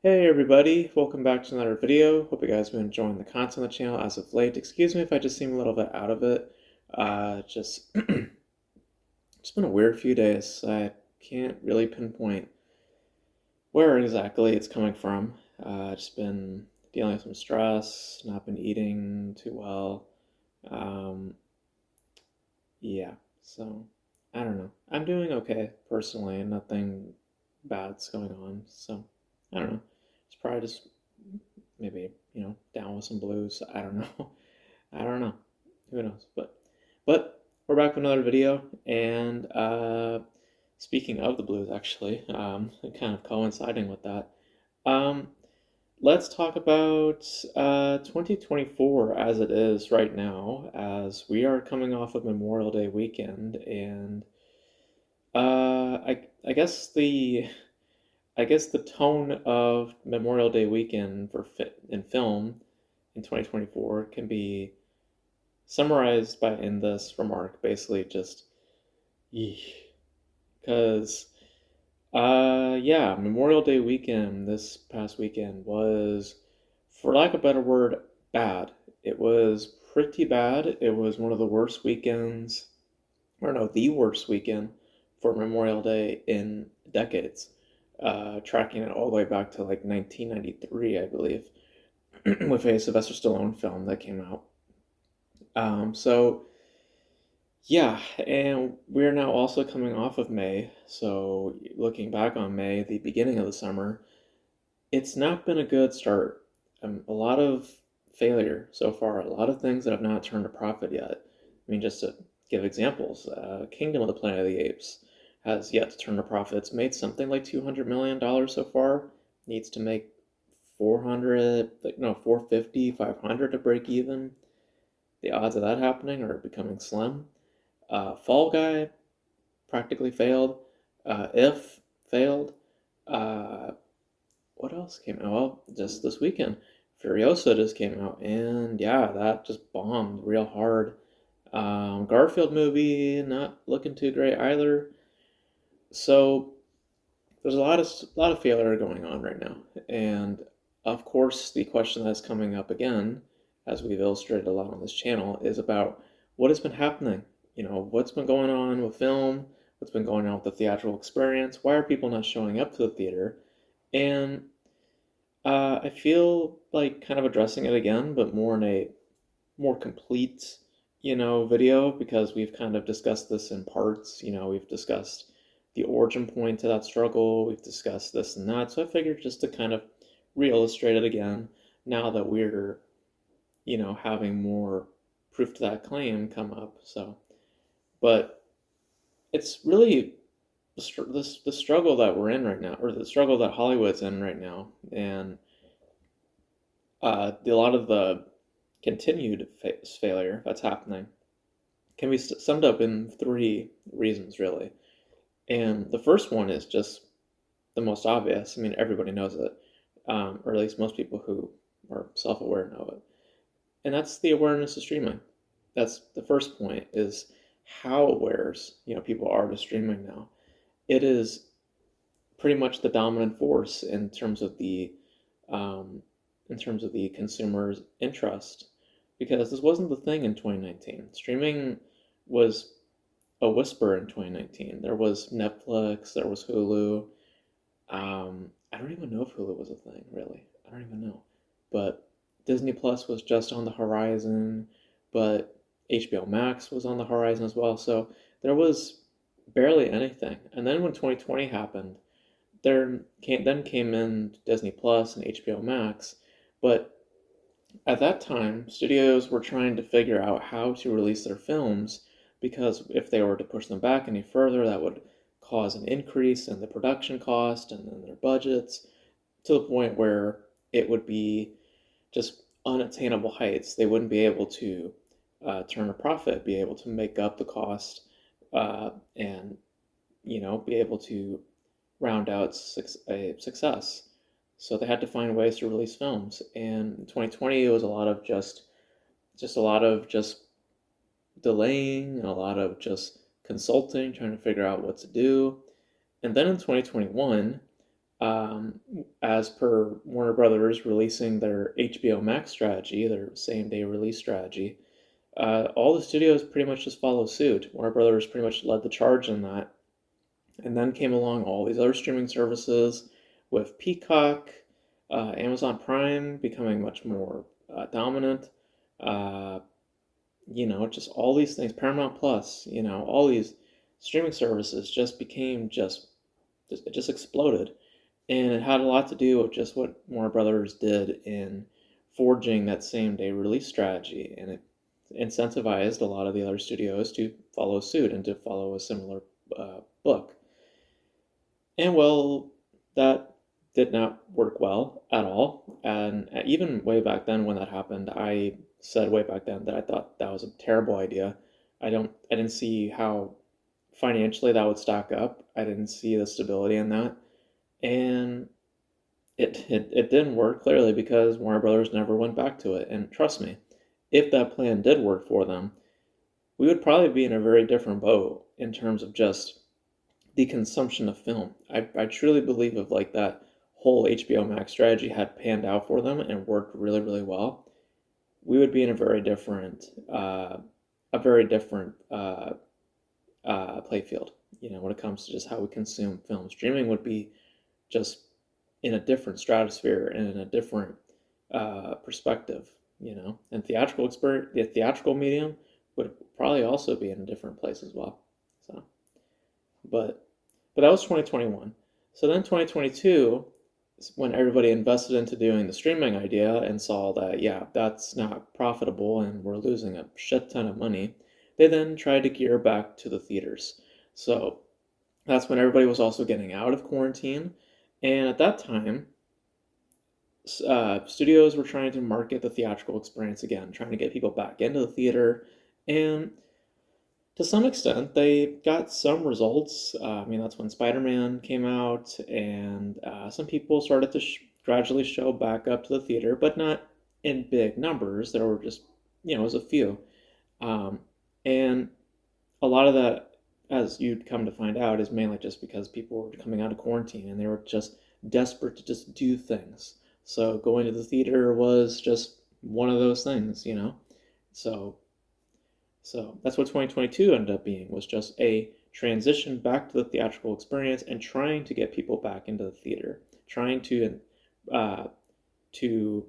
Hey everybody, welcome back to another video. Hope you guys have been enjoying the content on the channel as of late. Excuse me if I just seem a little bit out of it. Just it's been a weird few days. I can't really pinpoint where exactly it's coming from. Just been dealing with some stress, not been eating too well. Um, yeah, so I don't know. I'm doing okay personally, and nothing bad's going on. So I don't know. It's probably just maybe, down with some blues. I don't know. I don't know. Who knows? But we're back with another video, and speaking of the blues, actually, kind of coinciding with that, um, let's talk about 2024 as it is right now, as we are coming off of Memorial Day weekend, and I guess the tone of Memorial Day weekend in film in 2024 can be summarized in this remark, basically just yeesh. Because yeah, Memorial Day weekend this past weekend was, for lack of a better word, bad. It was pretty bad. It was one of the worst weekends, or no, the worst weekend for Memorial Day in decades, tracking it all the way back to like 1993, I believe, with a Sylvester Stallone film that came out. So yeah, and we're now also coming off of May. So looking back on May, the beginning of the summer, it's not been a good start. A lot of failure so far, a lot of things that have not turned a profit yet. I mean, just to give examples, Kingdom of the Planet of the Apes has yet to turn a profit. It's made something like $200 million so far. Needs to make 400, like no, 450, 500 to break even. The odds of that happening are becoming slim. Fall Guy practically failed. If failed. Uh, what else came out? Well, just this weekend, Furiosa just came out, and yeah, that just bombed real hard. Garfield movie not looking too great either. So there's a lot of failure going on right now, and of course, the question that's coming up again, as we've illustrated a lot on this channel, is about what has been happening. What's been going on with film? What's been going on with the theatrical experience? Why are people not showing up to the theater? And I feel like kind of addressing it again, but more in a more complete, video, because we've kind of discussed this in parts. We've discussed the origin point to that struggle, we've discussed this and that. So I figured just to kind of re-illustrate it again now that we're, having more proof to that claim come up. So, but it's really the struggle that we're in right now, or the struggle that Hollywood's in right now, and a lot of the continued failure that's happening can be summed up in three reasons, really. And the first one is just the most obvious. I mean, everybody knows it, or at least most people who are self-aware know it. And that's the awareness of streaming. That's the first point, is how aware, people are to streaming now. It is pretty much the dominant force um, in terms of the consumer's interest, because this wasn't the thing in 2019. Streaming was a whisper in 2019. There was Netflix, there was Hulu. I don't even know if Hulu was a thing, really. I don't even know. But Disney Plus was just on the horizon, but HBO Max was on the horizon as well. So there was barely anything. And then when 2020 happened, came in Disney Plus and HBO Max, but at that time, studios were trying to figure out how to release their films, because if they were to push them back any further, that would cause an increase in the production cost and then their budgets, to the point where it would be just unattainable heights. They wouldn't be able to turn a profit, be able to make up the cost, and be able to round out a success. So they had to find ways to release films. And in 2020, it was a lot of just delaying and a lot of just consulting, trying to figure out what to do. And then in 2021, Um, as per Warner Brothers releasing their HBO Max strategy, their same day release strategy, all the studios pretty much just follow suit. Warner Brothers pretty much led the charge in that. And then came along all these other streaming services with Peacock, Amazon Prime becoming much more dominant. Uh, just all these things, Paramount Plus, all these streaming services just became it just exploded. And it had a lot to do with just what Warner Brothers did in forging that same day release strategy. And it incentivized a lot of the other studios to follow suit and to follow a similar book. And well, that did not work well at all. And even way back then when that happened, I said way back then that I thought that was a terrible idea. I didn't see how financially that would stack up. I didn't see the stability in that. And it didn't work clearly because Warner Brothers never went back to it. And trust me, if that plan did work for them, we would probably be in a very different boat in terms of just the consumption of film. I truly believe if like that whole HBO Max strategy had panned out for them and worked really, really well, we would be in a very different play field. When it comes to just how we consume film, streaming would be just in a different stratosphere and in a different perspective. And the theatrical medium would probably also be in a different place as well. So, but but that was 2021. So then 2022, when everybody invested into doing the streaming idea and saw that, yeah, that's not profitable and we're losing a shit ton of money, they then tried to gear back to the theaters. So that's when everybody was also getting out of quarantine. And at that time, studios were trying to market the theatrical experience again, trying to get people back into the theater. And to some extent, they got some results. That's when Spider-Man came out, and some people started to gradually show back up to the theater, but not in big numbers. There were just, it was a few. Um, and a lot of that, as you'd come to find out, is mainly just because people were coming out of quarantine and they were just desperate to just do things. So going to the theater was just one of those things. So so that's what 2022 ended up being, was just a transition back to the theatrical experience and trying to get people back into the theater, trying uh, to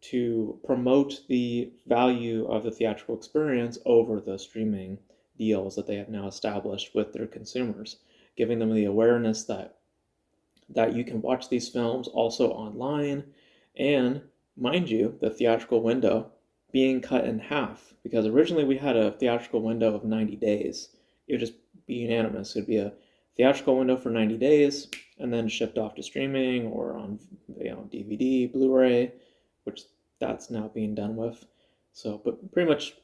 to promote the value of the theatrical experience over the streaming deals that they have now established with their consumers, giving them the awareness that you can watch these films also online, and mind you, the theatrical window being cut in half, because originally we had a theatrical window of 90 days. It would just be unanimous. It would be a theatrical window for 90 days and then shipped off to streaming or on DVD, Blu-ray, which that's now being done with. So, but pretty much,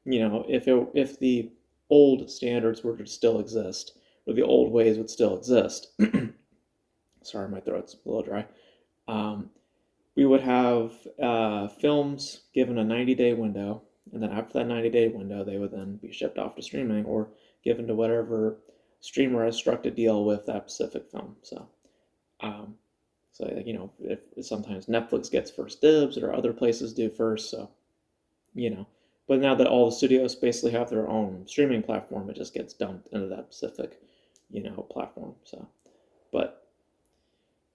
if the old standards were to still exist, or the old ways would still exist, sorry, my throat's a little dry. We would have films given a 90-day window, and then after that 90-day window, they would then be shipped off to streaming or given to whatever streamer has struck a deal with that specific film. Um, if sometimes Netflix gets first dibs or other places do first, so you know. But now that all the studios basically have their own streaming platform, it just gets dumped into that specific, platform. So, but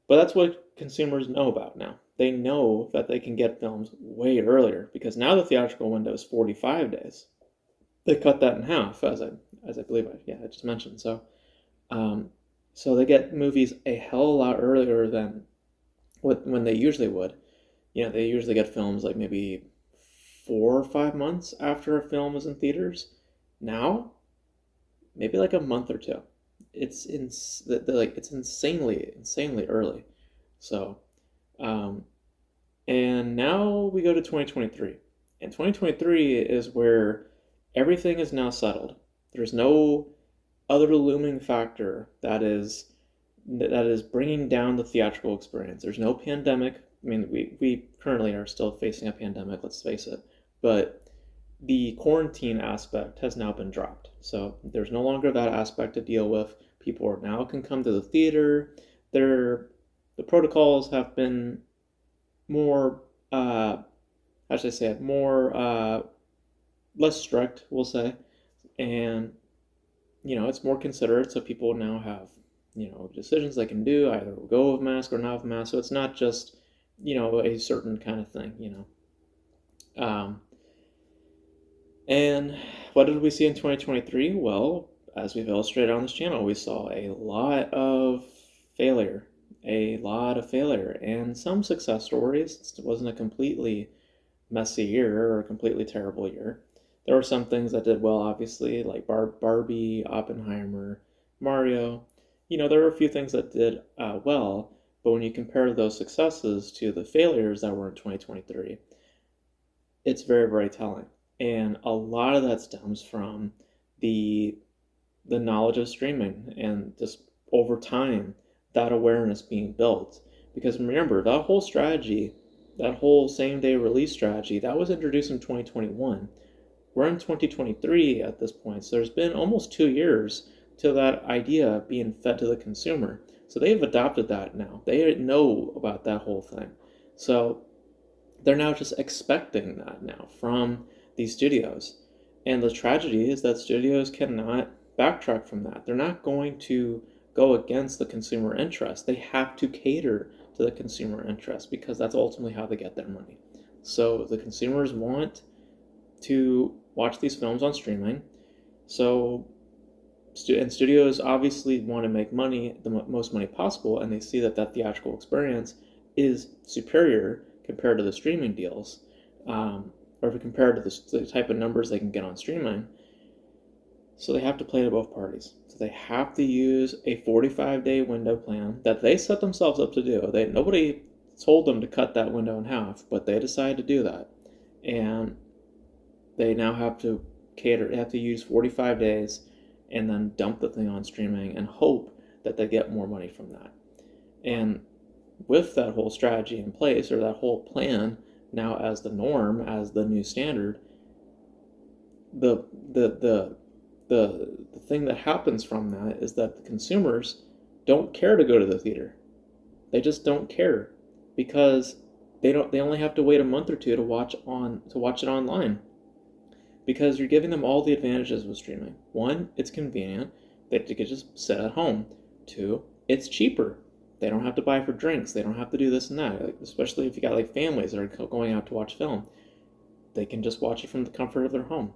but that's what consumers know about now. They know that they can get films way earlier because now the theatrical window is 45 days. They cut that in half, as I believe I just mentioned. Um, so they get movies a hell of a lot earlier than when they usually would. They usually get films like maybe 4 or 5 months after a film is in theaters. Now, maybe like a month or two. It's insanely early. So, um, and now we go to 2023. And 2023 is where everything is now settled. There's no other looming factor that is bringing down the theatrical experience. There's no pandemic. We currently are still facing a pandemic, let's face it. But the quarantine aspect has now been dropped. So there's no longer that aspect to deal with. People are now can come to the theater. They're the protocols have been more, how should I say it, more, less strict, we'll say, and it's more considerate, so people now have, decisions they can do, either go with mask or not with mask. So it's not just, a certain kind of thing, Um, and what did we see in 2023? Well, as we've illustrated on this channel, we saw a lot of failure, and some success stories. It wasn't a completely messy year or a completely terrible year. There were some things that did well, obviously, like Barbie, Oppenheimer, Mario. There were a few things that did well, but when you compare those successes to the failures that were in 2023, it's very, very telling. And a lot of that stems from the the knowledge of streaming and just over time that awareness being built. Because remember, that whole strategy, that whole same day release strategy, that was introduced in 2021. We're in 2023 at this point, so there's been almost 2 years to that idea being fed to the consumer. So they've adopted that now. They know about that whole thing. So they're now just expecting that now from these studios. And the tragedy is that studios cannot backtrack from that. They're not going to go against the consumer interest. They have to cater to the consumer interest because that's ultimately how they get their money. So the consumers want to watch these films on streaming. So and studios obviously want to make money, the most money possible, and they see that that theatrical experience is superior compared to the streaming deals, or compared to the type of numbers they can get on streaming. So they have to play to both parties. So they have to use a 45-day window plan that they set themselves up to do. Nobody told them to cut that window in half, but they decided to do that. And they now have to use 45 days and then dump the thing on streaming and hope that they get more money from that. And with that whole strategy in place, or that whole plan now as the norm, as the new standard, the thing that happens from that is that the consumers don't care to go to the theater. They just don't care because they only have to wait a month or two to watch it online, because you're giving them all the advantages with streaming. One, it's convenient. They can just sit at home. Two, it's cheaper. They don't have to buy for drinks. They don't have to do this and that. Especially if you got like families that are going out to watch film, they can just watch it from the comfort of their home.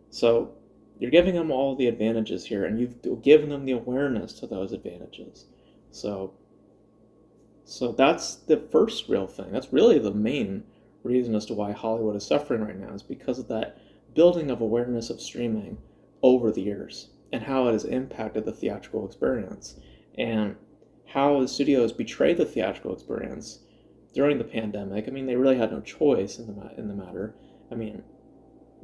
So you're giving them all the advantages here, and you've given them the awareness to those advantages. So that's the first real thing. That's really the main reason as to why Hollywood is suffering right now, is because of that building of awareness of streaming over the years and how it has impacted the theatrical experience, and how the studios betrayed the theatrical experience during the pandemic. I mean, they really had no choice in the matter. I mean,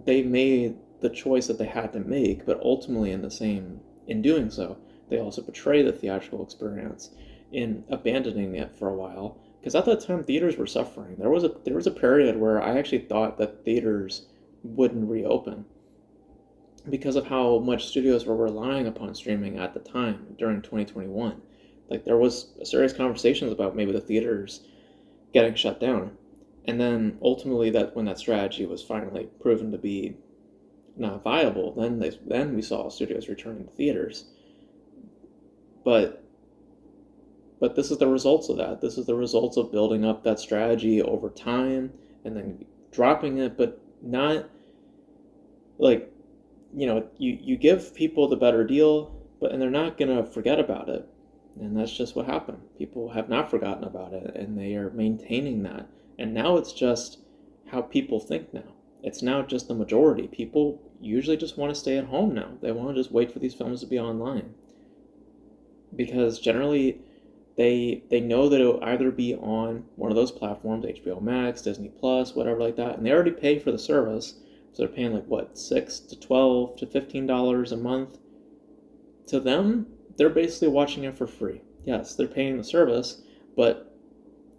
they made the choice that they had to make, but ultimately in doing so, they also betrayed the theatrical experience in abandoning it for a while. Because at that time, theaters were suffering. There was a period where I actually thought that theaters wouldn't reopen because of how much studios were relying upon streaming at the time during 2021. Like, there was serious conversations about maybe the theaters getting shut down. And then ultimately, that when that strategy was finally proven to be not viable, then we saw studios returning to theaters. But this is the results of that. This is the results of building up that strategy over time and then dropping it, but not like, you give people the better deal, and they're not gonna forget about it. And that's just what happened. People have not forgotten about it, and they are maintaining that. And now it's just how people think now. It's now just the majority. People usually just want to stay at home now. They want to just wait for these films to be online. Because generally, they know that it'll either be on one of those platforms, HBO Max, Disney Plus, whatever like that, and they already pay for the service. So they're paying like what, $6 to $12 to $15 a month. To them, they're basically watching it for free. Yes, they're paying the service, but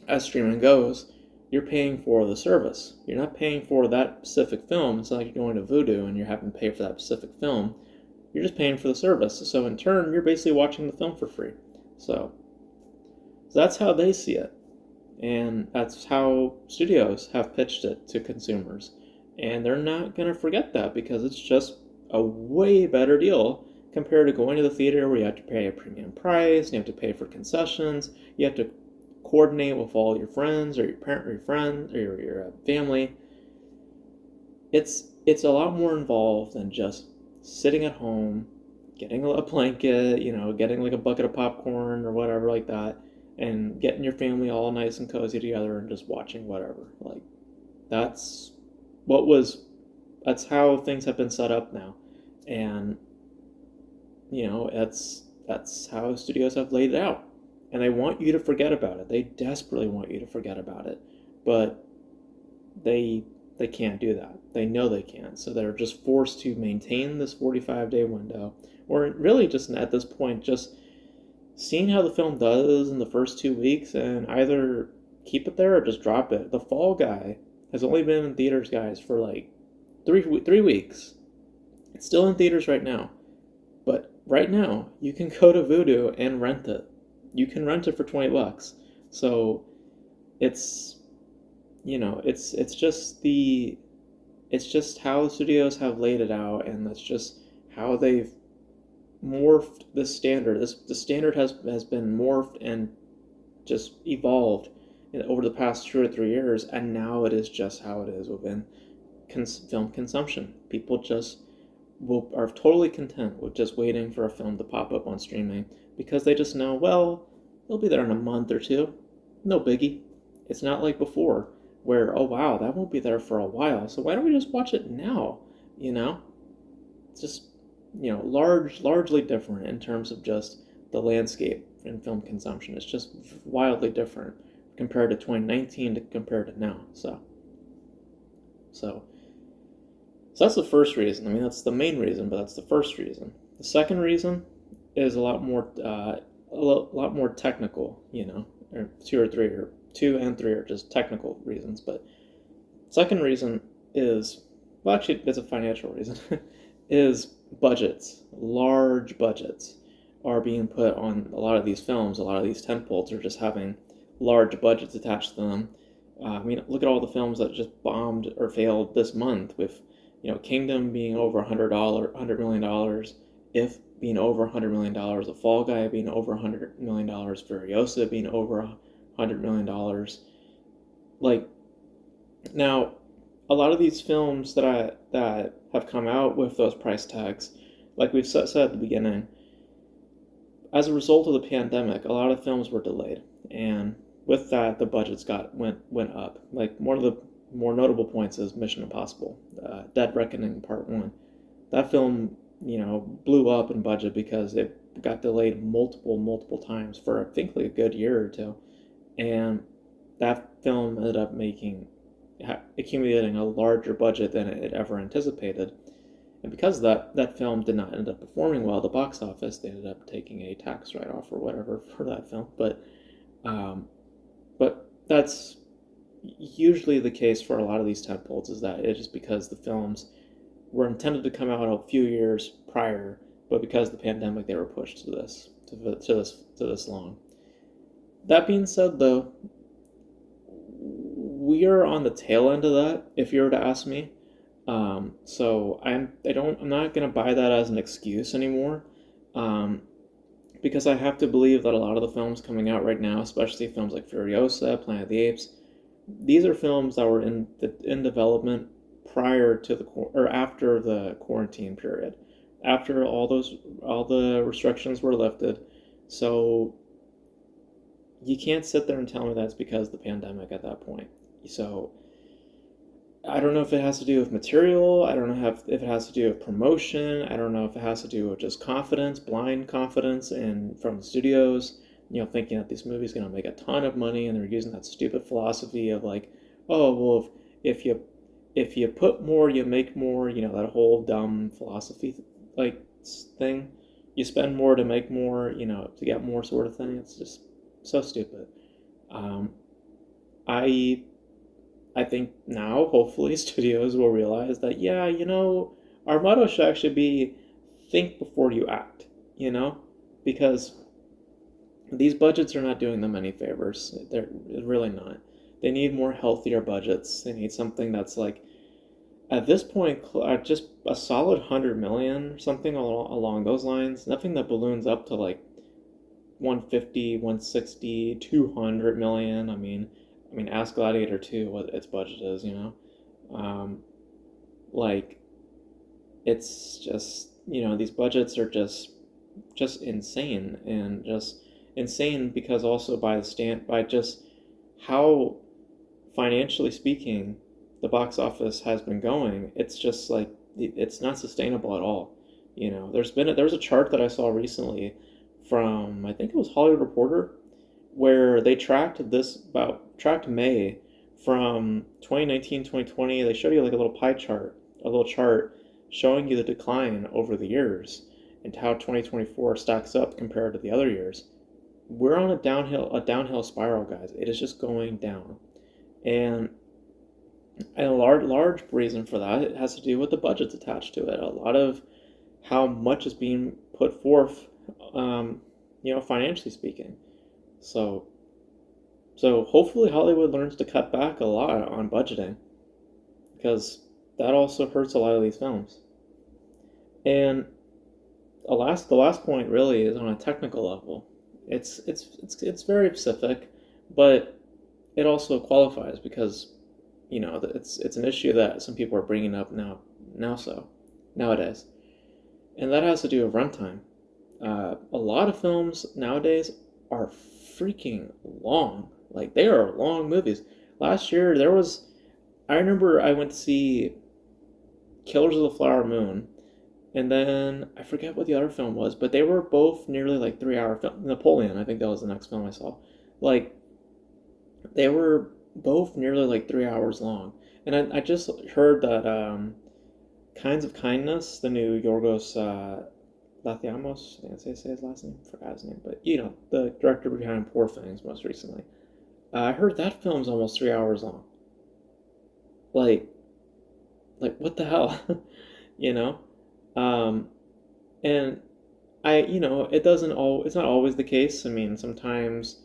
as streaming goes, you're paying for the service. You're not paying for that specific film. It's not like you're going to Vudu and you're having to pay for that specific film. You're just paying for the service. So in turn, you're basically watching the film for free. So So that's how they see it. And that's how studios have pitched it to consumers. And they're not going to forget that because it's just a way better deal compared to going to the theater where you have to pay a premium price, you have to pay for concessions, you have to coordinate with all your friends or your parent or your friends or your family. It's a lot more involved than just sitting at home, getting a blanket, getting like a bucket of popcorn or whatever like that, and getting your family all nice and cozy together and just watching whatever. Like that's what was that's how things have been set up now. And that's how studios have laid it out. And they want you to forget about it. They desperately want you to forget about it. But they they can't do that. They know they can't. So they're just forced to maintain this 45-day window, or really just at this point just seeing how the film does in the first 2 weeks and either keep it there or just drop it. The Fall Guy has only been in theaters, guys, for like 3 weeks. It's still in theaters right now. But right now, you can go to Vudu and rent it. You can rent it for $20. So it's it's just how the studios have laid it out, and that's just how they've morphed the standard. The standard has been morphed and just evolved over the past 2 or 3 years, and now it is just how it is within film consumption. People just are totally content with just waiting for a film to pop up on streaming because they just know, well, it'll be there in a month or two. No biggie. It's not like before where, oh wow, that won't be there for a while, so why don't we just watch it now? It's just largely different in terms of just the landscape in film consumption. It's just wildly different compared to 2019 to compared to now. So that's the first reason. I mean, that's the main reason, but that's the first reason. The second reason is a lot more technical. Or two and three are just technical reasons. But second reason is, well, actually, it's a financial reason. Is budgets. Large budgets are being put on a lot of these films. A lot of these tentpoles are just having large budgets attached to them. I mean, look at all the films that just bombed or failed this month with Kingdom being over $100 million, If being over $100 million, The Fall Guy being over $100 million, Furiosa being over $100 million. Like, now, a lot of these films that have come out with those price tags, like we've said at the beginning, as a result of the pandemic, a lot of films were delayed, and with that, the budgets went up. Like one of the more notable points is Mission Impossible, Dead Reckoning Part 1. That film, blew up in budget because it got delayed multiple times for, I think, like a good year or two. And that film ended up accumulating a larger budget than it ever anticipated. And because of that film did not end up performing well at the box office. They ended up taking a tax write-off or whatever for that film. But that's usually the case for a lot of these tentpoles, is that it's just because the films were intended to come out a few years prior, but because of the pandemic, they were pushed to this long. That being said, though, we are on the tail end of that, if you were to ask me. So I'm not gonna buy that as an excuse anymore. Because I have to believe that a lot of the films coming out right now, especially films like Furiosa, Planet of the Apes, these are films that were in development prior to or after the quarantine period, after all the restrictions were lifted. So you can't sit there and tell me that's because of the pandemic at that point. So I don't know if it has to do with material. I don't know if it has to do with promotion. I don't know if it has to do with just confidence, blind confidence, and from the studios, thinking that this movie's going to make a ton of money, and they're using that stupid philosophy of like, oh, well, if you put more, you make more. That whole dumb philosophy like thing. You spend more to make more. To get more sort of thing. It's just so stupid. I think now, hopefully, studios will realize that, yeah, our motto should actually be think before you act, because these budgets are not doing them any favors. They're really not. They need more healthier budgets. They need something that's like at this point just a solid 100 million or something along those lines. Nothing that balloons up to like 150, 160, 200 million. I mean, ask Gladiator 2 what its budget is. Like it's just these budgets are just insane, and just insane because also by just how financially speaking the box office has been going. It's just like it's not sustainable at all. There was a chart that I saw recently from, I think it was Hollywood Reporter, where they tracked May from 2019 2020. They showed you like a little chart showing you the decline over the years and how 2024 stacks up compared to the other years. We're on a downhill spiral, guys. It is just going down. And a large reason for that, it has to do with the budgets attached to it. A lot of how much is being put forth, financially speaking. So, so hopefully Hollywood learns to cut back a lot on budgeting, because that also hurts a lot of these films. And the last point really is on a technical level. It's very specific, but it also qualifies because it's an issue that some people are bringing up nowadays, and that has to do with runtime. A lot of films nowadays are freaking long. Like they are long movies. Last year I remember I went to see Killers of the Flower Moon, and then I forget what the other film was, but they were both nearly like 3 hour film. Napoleon, I think that was the next film I saw. Like they were both nearly like 3 hours long. And I just heard that Kinds of Kindness, the new Yorgos Lanthimos, I think that's how you say his last name, forgot his name, but the director behind Poor Things most recently. I heard that film's almost 3 hours long. Like, what the hell, you know? Um, and it's not always the case. I mean, sometimes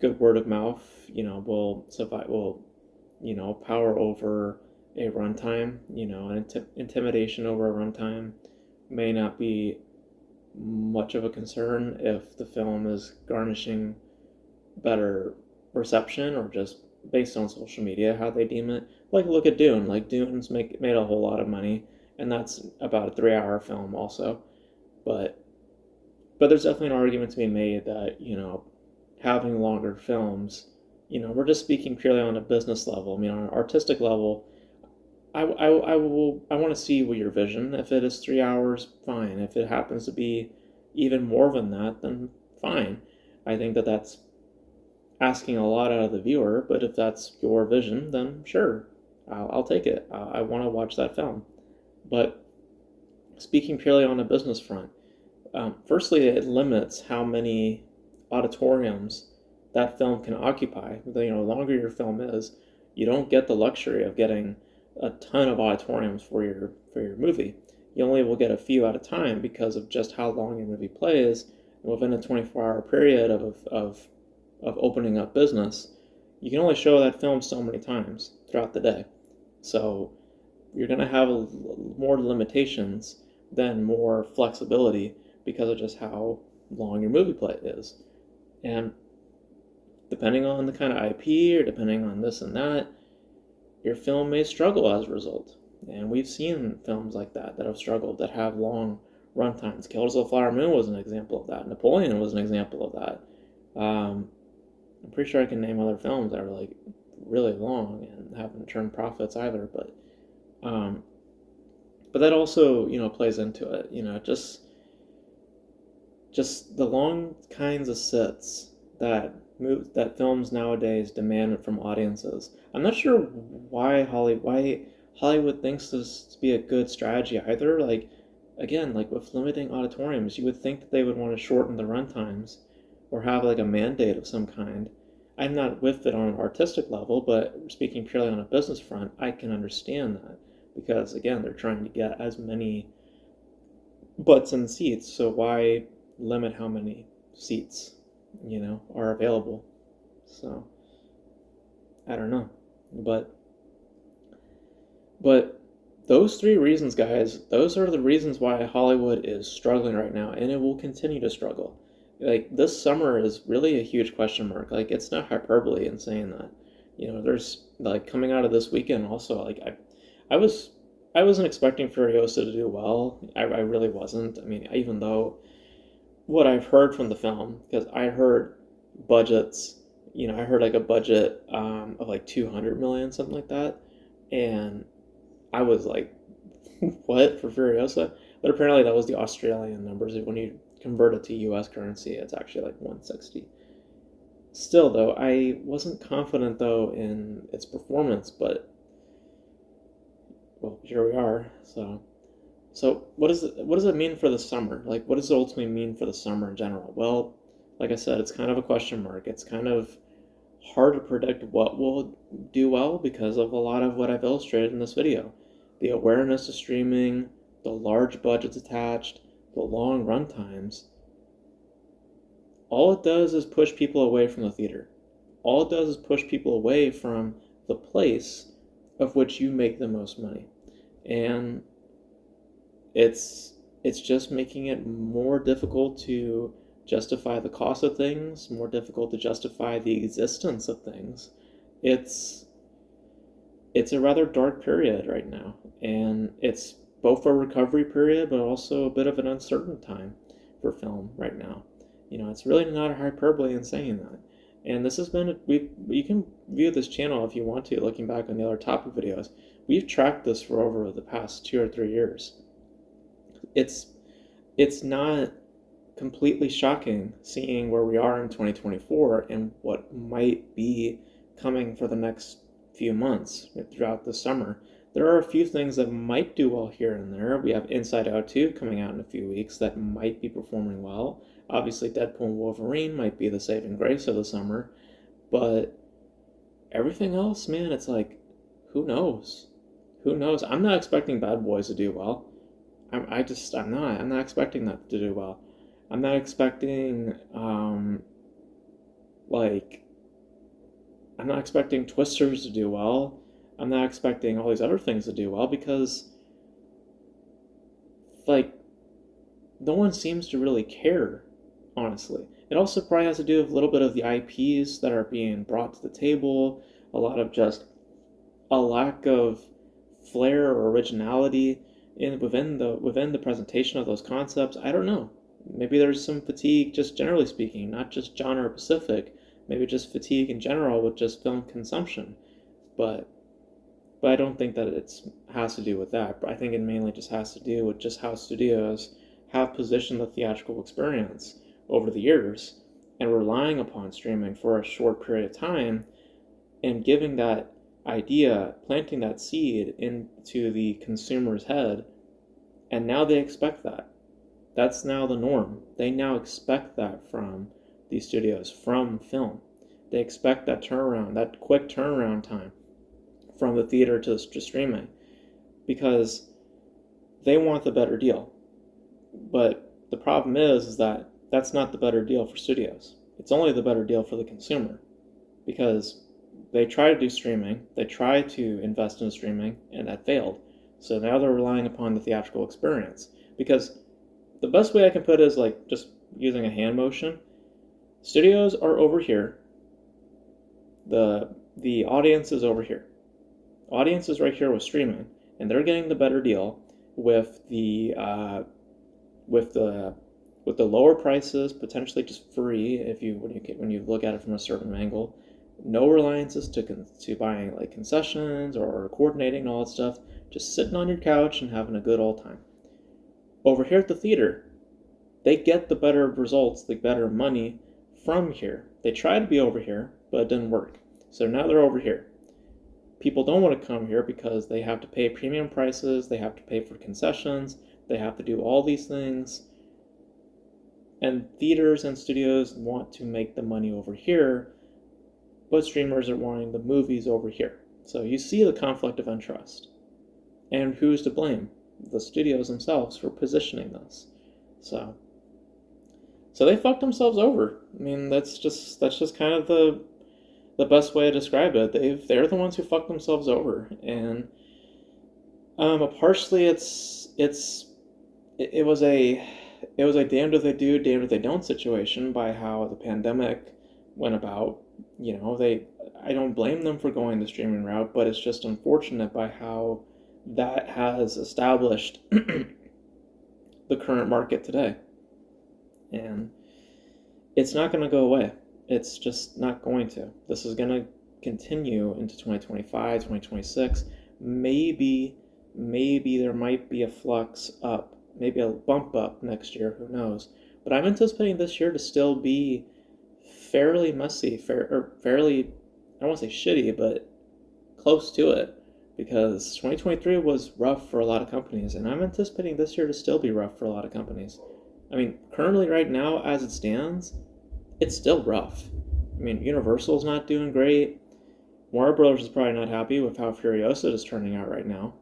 good word of mouth, will survive, will, power over a runtime, and intimidation over a runtime may not be much of a concern if the film is garnishing better reception or just based on social media how they deem it. Like look at Dune. Like Dune's made a whole lot of money, and that's about a 3 hour film also. But there's definitely an argument to be made that having longer films, we're just speaking purely on a business level. I mean, on an artistic level, I want to see what your vision. If it is 3 hours, fine. If it happens to be even more than that, then fine. I think that that's asking a lot out of the viewer, but if that's your vision, then sure, I'll take it. I want to watch that film. But speaking purely on a business front, firstly, it limits how many auditoriums that film can occupy. The longer your film is, you don't get the luxury of getting a ton of auditoriums for your movie. You only will get a few at a time because of just how long your movie plays. And within a 24-hour period of opening up business, you can only show that film so many times throughout the day. So you're going to have more limitations than more flexibility because of just how long your movie play is. And depending on the kind of IP or depending on this and that, your film may struggle as a result. And we've seen films like that have struggled, that have long runtimes. Killers of the Flower Moon was an example of that. Napoleon was an example of that. I'm pretty sure I can name other films that are like really long and haven't turned profits either. But that also plays into it. Just the long kinds of sits that films nowadays demand from audiences. I'm not sure why Hollywood thinks this to be a good strategy either. Like again, like with limiting auditoriums, you would think that they would want to shorten the runtimes or have like a mandate of some kind. I'm not with it on an artistic level, but speaking purely on a business front, I can understand that because again, they're trying to get as many butts in seats. So why limit how many seats are available. So I don't know, but those three reasons, guys, those are the reasons why Hollywood is struggling right now, and it will continue to struggle. Like, this summer is really a huge question mark. Like, it's not hyperbole in saying that. There's like coming out of this weekend also. Like, I was I wasn't expecting Furiosa to do well. I really wasn't. I mean, even though what I've heard from the film, because I heard budgets, I heard like a budget of like 200 million, something like that, and I was like, what for Furiosa? But apparently that was the Australian numbers. When you convert it to US currency, it's actually like 160. Still, though, I wasn't confident though in its performance, but well, here we are. So what does it mean for the summer? Like, what does it ultimately mean for the summer in general? Well, like I said, it's kind of a question mark. It's kind of hard to predict what will do well because of a lot of what I've illustrated in this video. The awareness of streaming, the large budgets attached, the long run times. All it does is push people away from the theater. All it does is push people away from the place of which you make the most money. And it's just making it more difficult to justify the cost of things, more difficult to justify the existence of things. It's it's a rather dark period right now, and it's both a recovery period but also a bit of an uncertain time for film right now. It's really not a hyperbole in saying that. And this has been we you can view this channel if you want to, looking back on the other topic videos. We've tracked this for over the past 2 or 3 years. It's not completely shocking seeing where we are in 2024 and what might be coming for the next few months throughout the summer. There are a few things that might do well here and there. We have Inside Out 2 coming out in a few weeks that might be performing well. Obviously, Deadpool and Wolverine might be the saving grace of the summer, but everything else, man, it's like, who knows? Who knows? I'm not expecting Bad Boys to do well. I'm not expecting that to do well. I'm not expecting like I'm not expecting Twisters to do well. I'm not expecting all these other things to do well because like no one seems to really care, honestly. It also probably has to do with a little bit of the IPs that are being brought to the table, a lot of just a lack of flair or originality within the presentation of those concepts. I don't know. Maybe there's some fatigue, just generally speaking, not just genre specific. Maybe just fatigue in general with just film consumption. But but I don't think that it has to do with that. But I think it mainly just has to do with just how studios have positioned the theatrical experience over the years and relying upon streaming for a short period of time and giving that idea, planting that seed into the consumer's head, and now they expect that. That's now the norm. They now expect that from these studios, from film. They expect that turnaround, that quick turnaround time from the theater to streaming because they want the better deal. But the problem is that that's not the better deal for studios. It's only the better deal for the consumer because they try to do streaming, they try to invest in streaming, and that failed. So now they're relying upon the theatrical experience. Because the best way I can put it is like just using a hand motion. Studios are over here. The audience is over here. Audience is right here with streaming, and they're getting the better deal with the with the with the lower prices, potentially just free if when you look at it from a certain angle. No reliances to buying like concessions or coordinating and all that stuff. Just sitting on your couch and having a good old time. Over here at the theater, they get the better results, the better money from here. They tried to be over here, but it didn't work. So now they're over here. People don't want to come here because they have to pay premium prices, they have to pay for concessions, they have to do all these things. And theaters and studios want to make the money over here, but streamers are wanting the movies over here. So you see the conflict of interest. And who's to blame? The studios themselves for positioning this. So So they fucked themselves over. I mean, that's just kind of the best way to describe it. They're the ones who fucked themselves over, and partially it was a damned if they do, damned if they don't situation by how the pandemic went about. I don't blame them for going the streaming route, but it's just unfortunate by how that has established the current market today. And it's not going to go away. It's just not going to. This is going to continue into 2025, 2026. Maybe there might be a flux up, maybe a bump up next year, who knows. But I'm anticipating this year to still be fairly messy, fairly, I don't want to say shitty, but close to it. Because 2023 was rough for a lot of companies, and I'm anticipating this year to still be rough for a lot of companies. I mean, currently, right now, as it stands, it's still rough. I mean, Universal's not doing great. Warner Brothers is probably not happy with how Furiosa is turning out right now.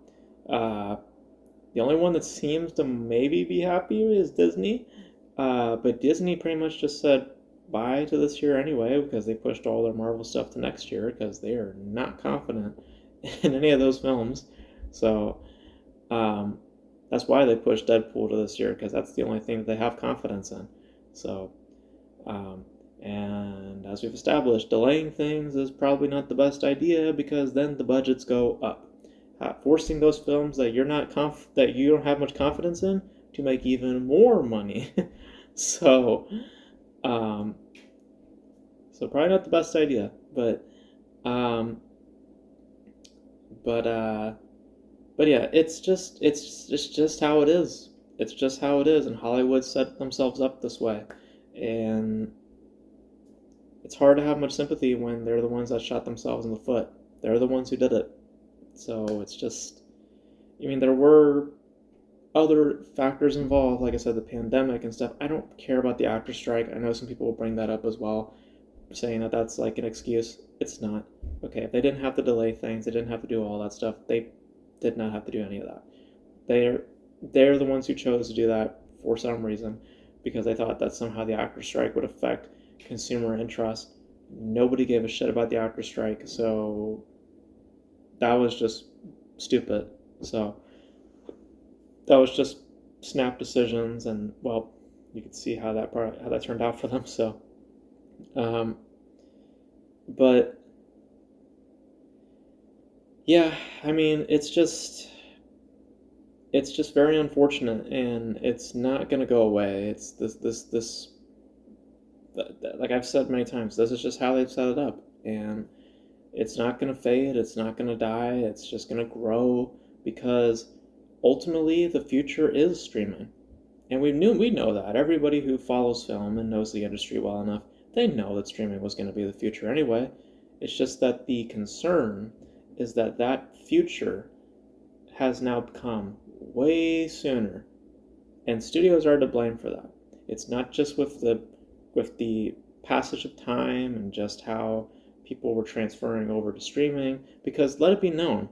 The only one that seems to maybe be happy is Disney. But Disney pretty much just said bye to this year anyway, because they pushed all their Marvel stuff to next year because they are not confident in any of those films. So that's why they pushed Deadpool to this year, because that's the only thing that they have confidence in. So, and as we've established, delaying things is probably not the best idea, because then the budgets go up. Forcing those films that that you don't have much confidence in to make even more money. So, so probably not the best idea, um, but yeah, it's just how it is. It's just how it is, and Hollywood set themselves up this way, and it's hard to have much sympathy when they're the ones that shot themselves in the foot. They're the ones who did it. So it's just, I mean, there were other factors involved, like I said, the pandemic and stuff. I don't care about the actor strike. I know some people will bring that up as well, saying that that's like an excuse. It's not. Okay, if they didn't have to delay things, they didn't have to do all that stuff. They did not have to do any of that. They're the ones who chose to do that for some reason, because they thought that somehow the actor strike would affect consumer interest. Nobody gave a shit about the actor strike, so that was just stupid. So that was just snap decisions, and well, you could see how that turned out for them. So, but yeah, I mean, it's just very unfortunate, and it's not gonna go away. It's this like I've said many times, this is just how they've set it up, and it's not gonna fade. It's not gonna die. It's just gonna grow, because ultimately the future is streaming, and we know that. Everybody who follows film and knows the industry well enough, they know that streaming was going to be the future anyway. It's just that the concern is that that future has now come way sooner, and studios are to blame for that. It's not just with the passage of time and just how people were transferring over to streaming, because let it be known,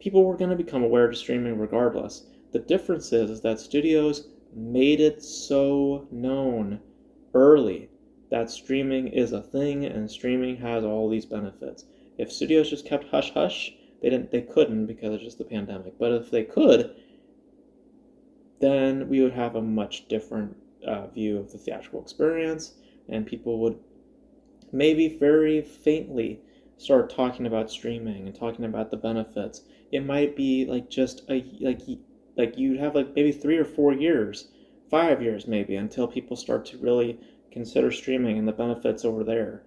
people were going to become aware to streaming regardless. The difference is that studios made it so known early that streaming is a thing and streaming has all these benefits. If studios just kept hush hush, they couldn't, because of just the pandemic. But if they could, then we would have a much different view of the theatrical experience, and people would maybe very faintly start talking about streaming and talking about the benefits. It might be like just like you'd have like maybe 3 or 4 years, 5 years maybe, until people start to really consider streaming and the benefits over there.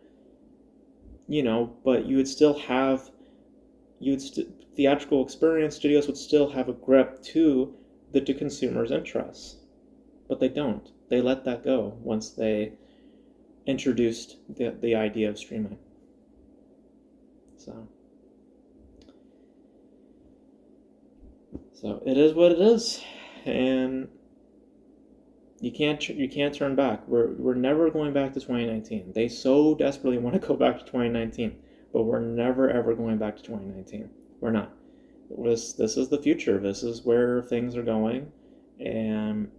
But you would still have theatrical experience. Studios would still have a grip to the consumers' interests, but they don't. They let that go once they introduced the idea of streaming. So it is what it is, and you can't turn back. We're never going back to 2019. They so desperately want to go back to 2019, but we're never ever going back to 2019. We're not. This is the future. This is where things are going, and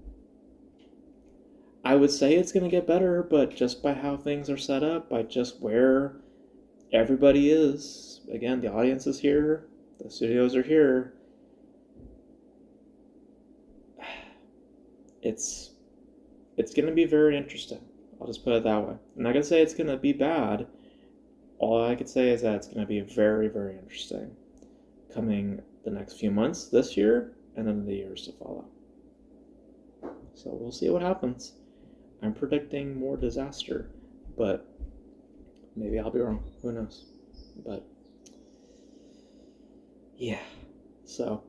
would say it's going to get better, but just by how things are set up, by just where everybody is, again, the audience is here, the studios are here, it's going to be very interesting. I'll just put it that way. I'm not going to say it's going to be bad. All I could say is that it's going to be very, very interesting coming the next few months this year and then the years to follow. So we'll see what happens. I'm predicting more disaster, but maybe I'll be wrong. Who knows? But yeah, so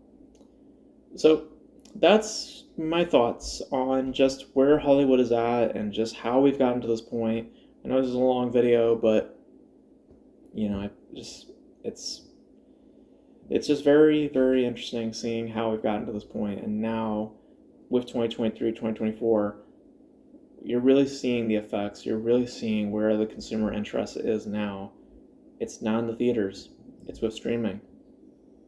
that's my thoughts on just where Hollywood is at and just how we've gotten to this point. I know this is a long video, but it's just very, very interesting seeing how we've gotten to this point. And now with 2023, 2024, you're really seeing the effects. You're really seeing where the consumer interest is now. It's not in the theaters. It's with streaming.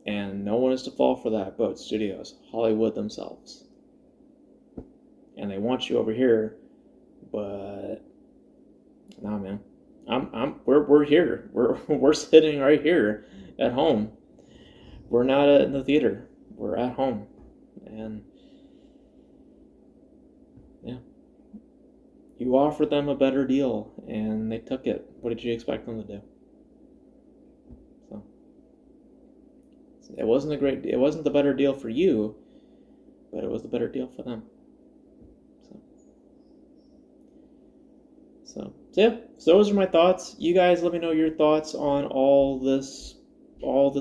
And no one is to fall for that but studios, Hollywood themselves. And they want you over here, but nah, man. We're here. We're sitting right here at home. We're not in the theater. We're at home. And yeah. You offered them a better deal and they took it. What did you expect them to do? So it wasn't the better deal for you, but it was the better deal for them. So yeah, so those are my thoughts. You guys let me know your thoughts on all this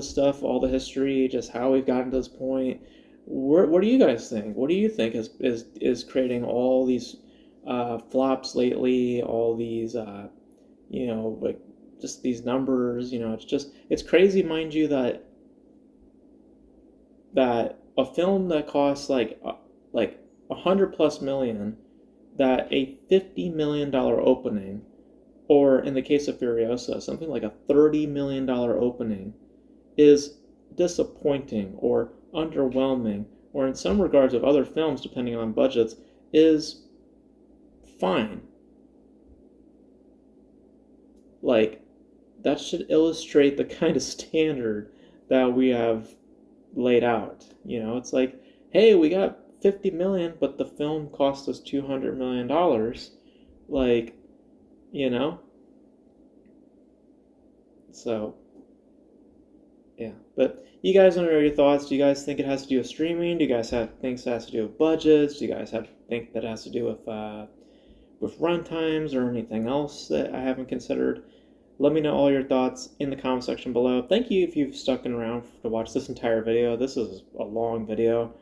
stuff, all the history, just how we've gotten to this point. What do you guys think? What do you think is creating all these flops lately, all these like just these numbers, it's crazy, mind you, that a film that costs like $100+ million, that a $50 million opening, or in the case of Furiosa, something like a $30 million opening, is disappointing or underwhelming, or in some regards of other films, depending on budgets, is fine. Like, that should illustrate the kind of standard that we have laid out. It's like, hey, we got 50 million, but the film cost us $200 million. Like, so yeah. But you guys want to know your thoughts. Do you guys think it has to do with streaming? Do you guys think it has to do with budgets? Do you guys think that it has to do with runtimes or anything else that I haven't considered? Let me know all your thoughts in the comment section below. Thank you if you've stuck around to watch this entire video. This is a long video.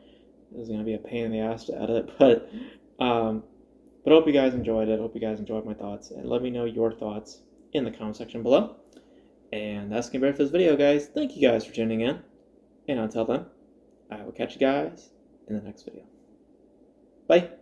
This is going to be a pain in the ass to edit, but I hope you guys enjoyed it. I hope you guys enjoyed my thoughts, and let me know your thoughts in the comment section below. And that's going to be it for this video, guys. Thank you guys for tuning in, and until then, I will catch you guys in the next video. Bye.